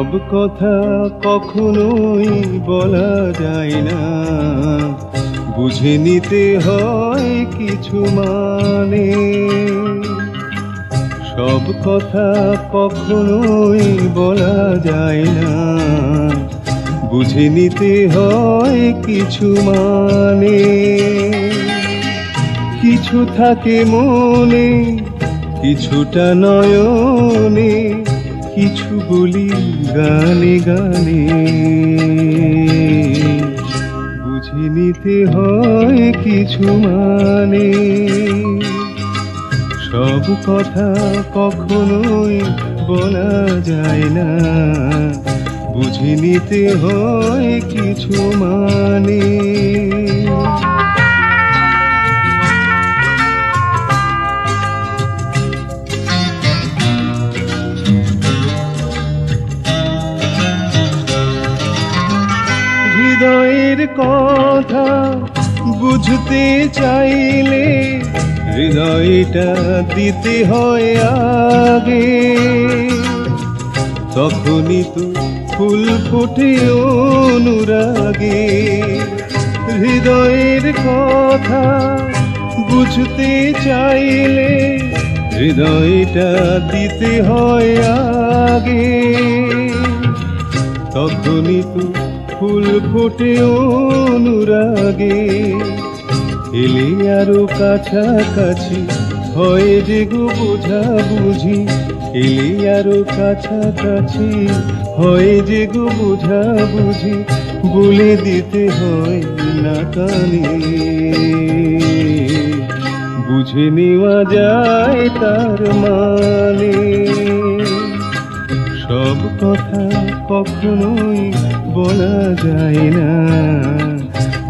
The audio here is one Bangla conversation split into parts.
সব কথা কখনোই বলা যায় না, বুঝে নিতে হয় কিছু মানে। সব কথা কখনোই বলা যায় না, বুঝে নিতে হয় কিছু মানে। কিছু থাকে মনে, কিছুটা নয়নে, কিছু বলি গানে গানে। বুঝে নিতে হয় কিছু মানে। সব কথা কখনোই বলা যায় না, বুঝে নিতে হয় কিছু মানে। হৃদয়ের কথা বুঝতে চাইলে হৃদয়টা দিতে হয় আগে, তখনই তো ফুল ফোটে অনুরাগে। হৃদয়ের কথা বুঝতে চাইলে হৃদয়টা দিতে হয় আগে, তখনই তো ফুল ফোটে অনুরাগে। এলে আরো কাছাকাছি হয় যে গো বোঝা বুঝি, এলে আরো কাছাকাছি হয় যে গো বোঝা বুঝি। বলে দিতে হয় না কানে, বুঝে নেওয়া যায় তার মানে। সব কথা কখনোই বলা যায় না,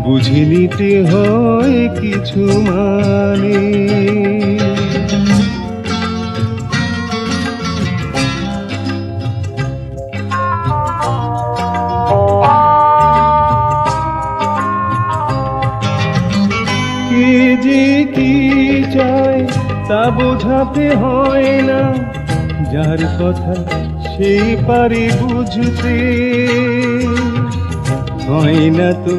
বুঝে নিতে হয় কিছু মানে। কে যে কি চায় তা বোঝাতে হয় না, যার কথা সেই পারে বুঝতে। হয় না তো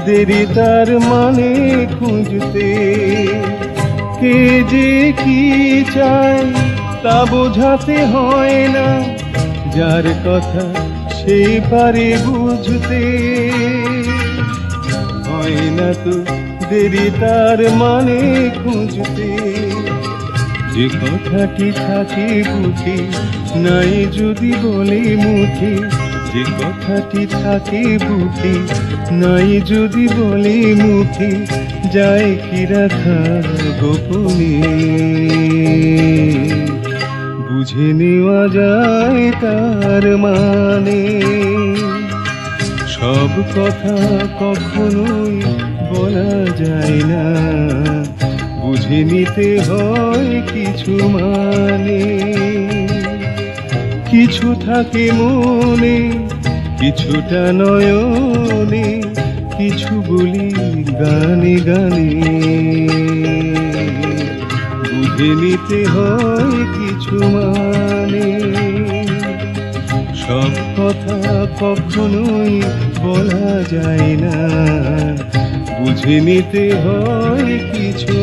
দেরি তার মানে খুঁজতে। কে যে কি চায় তা বোঝাতে হয় না, যার কথা সেই পারে বুঝতে। হয় না তো দেরি তার মানে খুঁজতে। যে কথাটি থাকে বুকে নাই যদি বলে মুখে, যে কথাটি থাকে বুকে নাই যদি বলে মুখে, যায় কি রাখা গোপনে। বুঝে নেওয়া যায় তার মানে। সব কথা কখনোই বলা যায় না, বুঝে নিতে হয় কিছু মানে। কিছু থাকে মনে, কিছুটা নয়নে, কিছু বলি গানে গানে। বুঝে নিতে হয় কিছু মানে। সব কথা কখনোই বলা যায় না, বুঝে নিতে হয় কিছু।